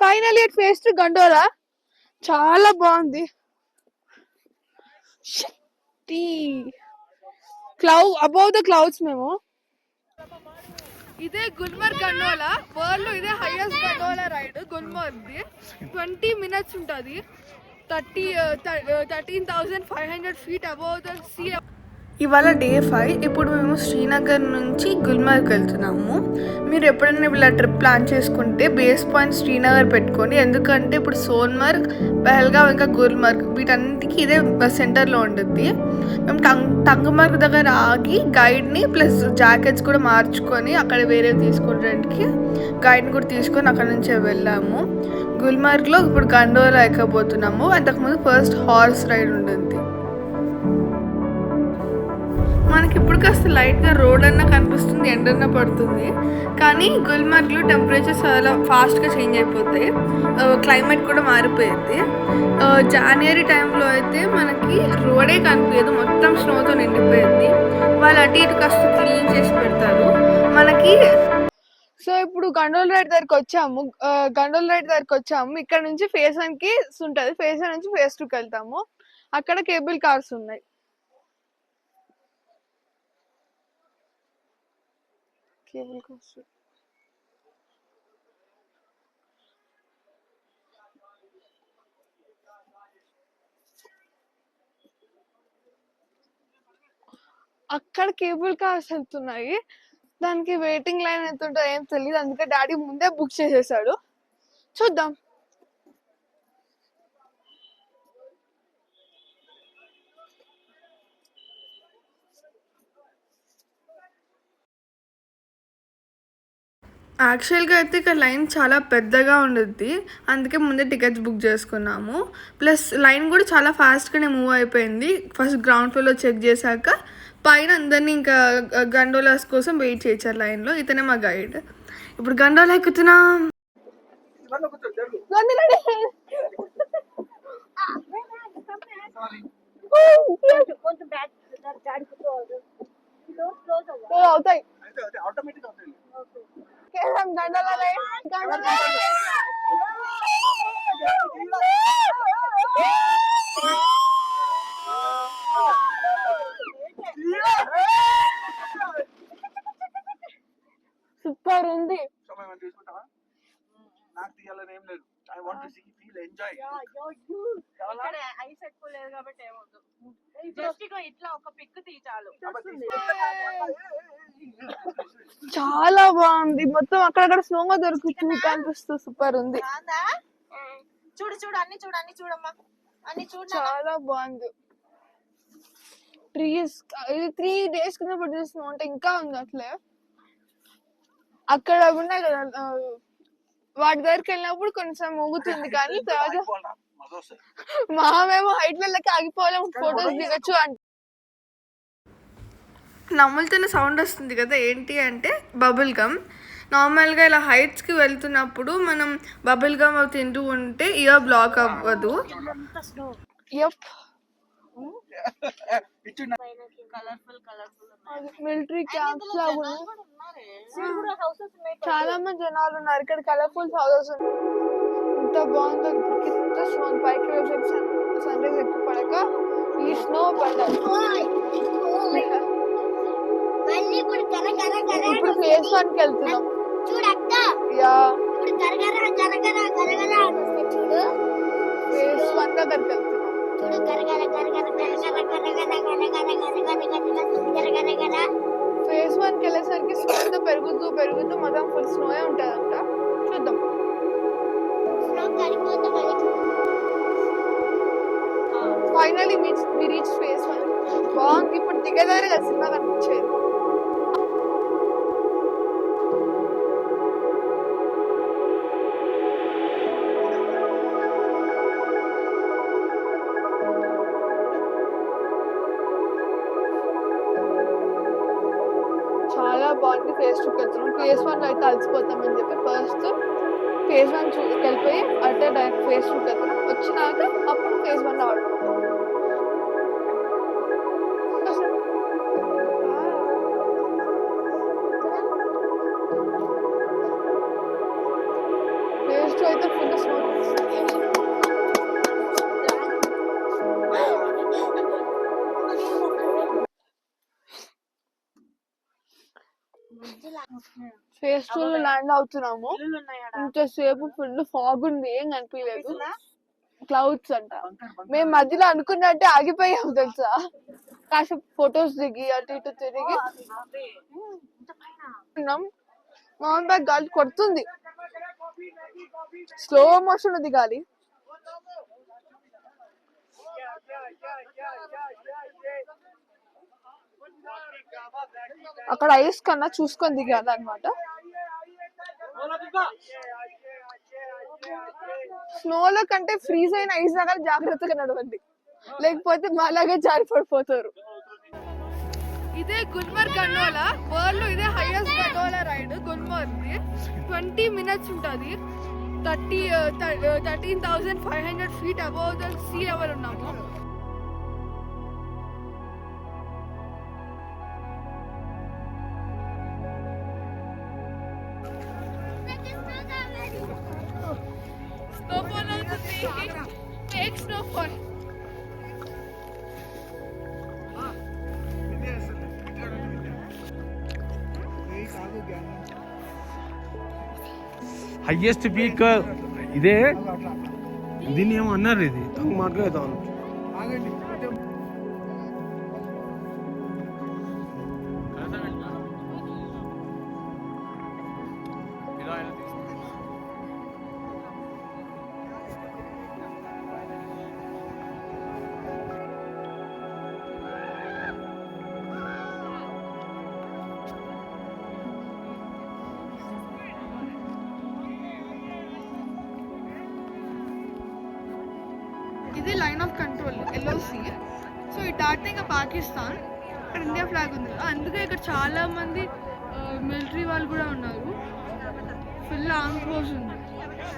Finally it face to gondola. చాలా బాగుంది. Cloud above the clouds. మేము ఇదే గుల్మర్గ్ గండోలా, వరల్డ్ లో ఇదే హైయెస్ట్ గండోలా రైడ్ గుల్మర్గ్ ది. 20 minutes ఉంటుంది. 13,500 feet అబౌవ్ ద సీ. ఇవాళ డే 5. ఇప్పుడు మేము శ్రీనగర్ నుంచి గుల్మర్గ్ వెళ్తున్నాము. మీరు ఎప్పుడైనా ఇలా ట్రిప్ ప్లాన్ చేసుకుంటే బేస్ పాయింట్ శ్రీనగర్ పెట్టుకోండి. ఎందుకంటే ఇప్పుడు సోన్మర్గ్, పహల్గావ్ ఇంకా గుల్మర్గ్ వీటన్నిటికీ ఇదే సెంటర్లో ఉంటుంది. మేము టంగమర్గ్ దగ్గర ఆగి గైడ్ని ప్లస్ జాకెట్స్ కూడా మార్చుకొని అక్కడ వేరే తీసుకోవడానికి గైడ్ని కూడా తీసుకొని అక్కడ నుంచే వెళ్ళాము. గుల్మర్గ్లో ఇప్పుడు గండోలా ఎక్కబోతున్నాము. అంతకుముందు ఫస్ట్ హార్స్ రైడ్ ఉంటుంది. మనకి ఇప్పుడు కాస్త లైట్గా రోడ్ అన్నా కనిపిస్తుంది, ఎండన్నా పడుతుంది. కానీ గుల్మర్గ్లో టెంపరేచర్ చాలా ఫాస్ట్గా చేంజ్ అయిపోతాయి. క్లైమేట్ కూడా మారిపోయింది. జనవరి టైంలో అయితే మనకి రోడే కనిపించదు, మొత్తం స్నోతో నిండిపోయింది. వాళ్ళు అటు ఇటు కాస్త క్లీన్ చేసి పెడతారు మనకి. సో ఇప్పుడు గండోల్ రైడ్ దగ్గరికి వచ్చాము. ఇక్కడ నుంచి ఫేజ్ 1 కి ఉంటుంది. ఫేజ్ 1 నుంచి ఫేజ్ 2కి వెళ్తాము. అక్కడ కేబుల్ కార్స్ ఉన్నాయి. కేబుల్ కార్స్ అక్కడ కేబుల్ కార్స్ వెళ్తున్నాయి. దానికి వెయిటింగ్ లైన్ ఎంత ఉంటుందో ఏం తెలియదు. అందుకే డాడీ ముందే బుక్ చేసేసాడు. చూద్దాం. యాక్చువల్గా అయితే ఇక్కడ లైన్ చాలా పెద్దగా ఉండద్ది, అందుకే ముందే టికెట్స్ బుక్ చేసుకున్నాము. ప్లస్ లైన్ కూడా చాలా ఫాస్ట్గానే మూవ్ అయిపోయింది. ఫస్ట్ గ్రౌండ్ ఫ్లోర్లో చెక్ చేశాక పైన అందరినీ ఇంకా గండోలాస్ కోసం వెయిట్ చేయించారు లైన్లో. ఇతనే మా గైడ్. ఇప్పుడు గండోలా ఎక్కుతున్నాం. అవుతాయి సూపర్ ఉంది. నాకు తీయాలని ఏం లేదు. I want to see feel enjoy. ఇక్కడ ఐస్ ఎక్కువ లేదు కాబట్టి ఏమవుతుంది. జస్ట్ ఇట్లా ఒక పిక్ తీ చాలు. చాలా బాగుంది. మొత్తం అక్కడక్కడ స్నోగా దొరుకుతుంది, కనిపిస్తుంది. సూపర్ ఉంది. చూడు చూడు అన్ని చూడమ్మా, అన్ని చూడు. చాలా బాగుంది. ట్రీస్ 3 days కింద పడిన స్నో అంటే ఇంకా ఉంది అట్లే. అక్కడ ఉన్నాయి కదా, వాటి దగ్గరికి వెళ్ళినప్పుడు కొంచెం ఊగుతుంది. కానీ తర్వాత మేము హైట్ వెళ్ళకి ఆగిపోలేము, ఫొటోస్ దిగచ్చు అంటే. నమ్ములుతున్న సౌండ్ వస్తుంది కదా, ఏంటి అంటే బబుల్ గమ్. నార్మల్గా ఇలా హైట్స్కి వెళ్తున్నప్పుడు మనం బబుల్ గమ్ తింటూ ఉంటే ఇయర్ బ్లాక్ అవ్వదు. మిలిటరీ క్యాంప్స్ లాగా చాలా మంది జనాలు ఉన్నారు ఇక్కడ. కలర్ఫుల్ హౌసెస్ ఉన్నాయి. ఇంత బాగుందో. ఇంత స్నో పైకి సన్ రైజ్ ఎక్కువ పడక ఈ స్నో పడ్డారు. ఇప్పుడు ఫేజ్ 1 కి వెళ్తున్నాం. ఫేజ్ 1 దగ్గరికి వెళ్తున్నాం. ఫేజ్ 1 కి వెళ్ళేసరికి స్నో పెరుగుతూ మొత్తం ఫుల్ స్నోయే ఉంటుందంట. చూద్దాం. Finally we reach phase 1. బాగుంది. ఇప్పుడు దిగదారే కదా సినిమా కనిపించేది. చాలా బాగుంది. ఫేజ్ 2కి వెళ్తున్నాం. ఫేజ్ 1 అయితే అలసిపోతామని చెప్పి ఫస్ట్ ఫేజ్ 1 వెళ్ళిపోయి అట్టే డైరెక్ట్ ఫేజ్ 2కి వెళ్తున్నాం. వచ్చినాక అప్పుడు ఫేజ్ 1 ఆడుకుంటాం. ఫేజ్ 2 అయితే ఫుల్ ఫేజ్ 2 లో ల్యాండ్ అవుతున్నాము. ఇంతసేపు ఫుల్ ఫాగ్ ఉంది, ఏం కనిపించలేదు. క్లౌడ్స్ అంట. మేము మధ్యలో అనుకున్నట్టే ఆగిపోయాము తెలుసా. కాసేపు ఫొటోస్ దిగి అటు ఇటు తిరిగి మౌన్ బ్యాగ్ గాలి కొడుతుంది. స్లో మోషన్ ఉంది గాలి. అక్కడ ఐస్ కన్నా చూసుకొని దిగాలి అనమాట. స్నోలో కంటే ఫ్రీజ్ అయిన ఐస్ దగ్గర జాగ్రత్తగా నడవండి, లేకపోతే మాలాగే జారి పడిపోతారు. ఇదే గుల్మర్గ్ గండోలా, వరల్డ్ లో ఇదే highest gondola ride. Gulmarg 20 minutes ఉంటుంది. 13,500 feet above the sea level ఉన్నాము. Snowfall అవుతుంది. Fake snowfall. హైయెస్ట్ పీక్ ఇదే. దీన్ని ఏమో అన్నారు, ఇది తక్కువ మార్గం అవుతా. ఇది line of control LOC. So ఈ దాటితే ఇంకా పాకిస్తాన్, ఇక్కడ ఇండియా ఫ్లాగ్ ఉంది కదా, అందుకే ఇక్కడ చాలా మంది మిలిటరీ వాళ్ళు కూడా ఉన్నారు. ఫుల్ ఆర్మ్ ఫోర్స్ ఉంది.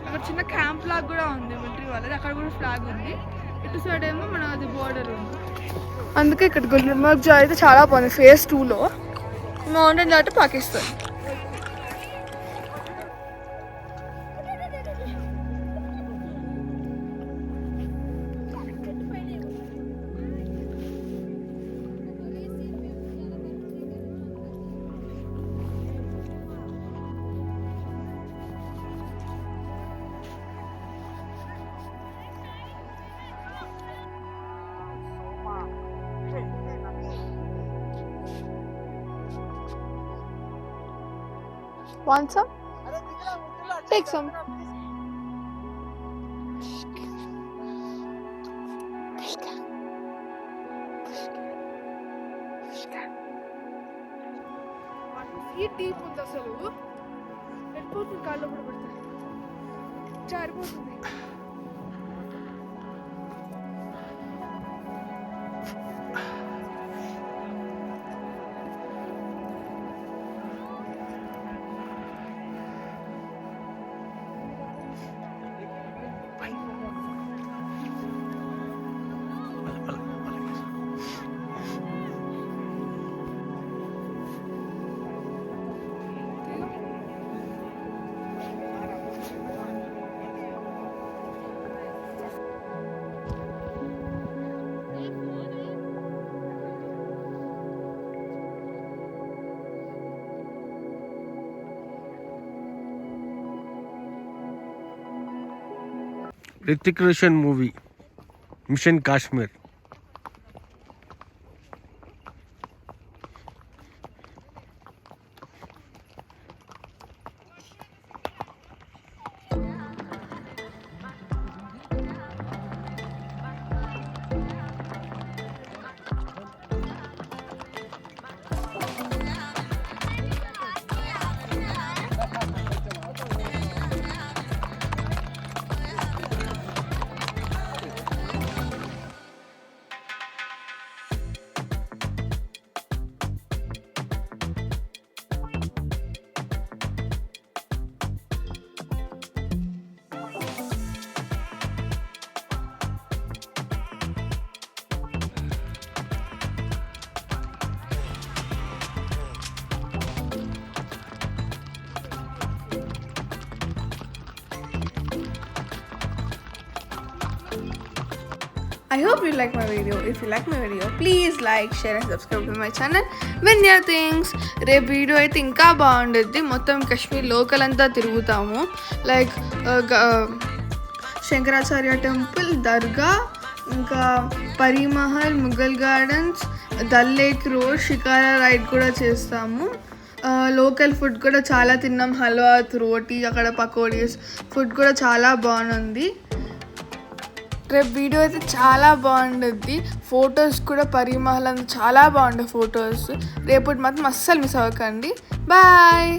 అక్కడ చిన్న క్యాంప్ లాగా కూడా ఉంది మిలిటరీ వాళ్ళది, అక్కడ కూడా ఫ్లాగ్ ఉంది. ఇటు సైడ్ ఏమో మనది బోర్డర్ ఉంది. అందుకే ఇక్కడ గుల్మర్గ్ జాయ్ అయితే చాలా బాగుంది. ఫేజ్ 2లో మౌంటైన్ దాటి Pakistan. Want some? Take some. ఈ డీప్ ఉంది అసలు, వెళ్ళిపోతుంది, కాళ్ళు కూడా పడుతుంది, జారిపోతుంది. Hrithik Roshan movie mission Kashmir. I hope you like my video. If you like my video, please like, share and subscribe to my channel. Vinya Things. రేపు వీడియో అయితే ఇంకా బాగుంటుంది. మొత్తం కాశ్మీర్ లోకల్ అంతా తిరుగుతాము. లైక్ శంకరాచార్య టెంపుల్, దర్గా, ఇంకా Parimahal, Mughal gardens, Dal lake road, shikara ride కూడా చేస్తాము. లోకల్ ఫుడ్ కూడా చాలా తిన్నాం. హల్వా, రోటీ, అక్కడ పకోడీస్ ఫుడ్ కూడా చాలా బాగుంది. రేపు వీడియో అయితే చాలా బాగుంటుంది. ఫొటోస్ కూడా పరిమహల్ అంతా చాలా బాగుండే ఫొటోస్. రేపటి మాత్రం అస్సలు మిస్ అవ్వకండి. బాయ్.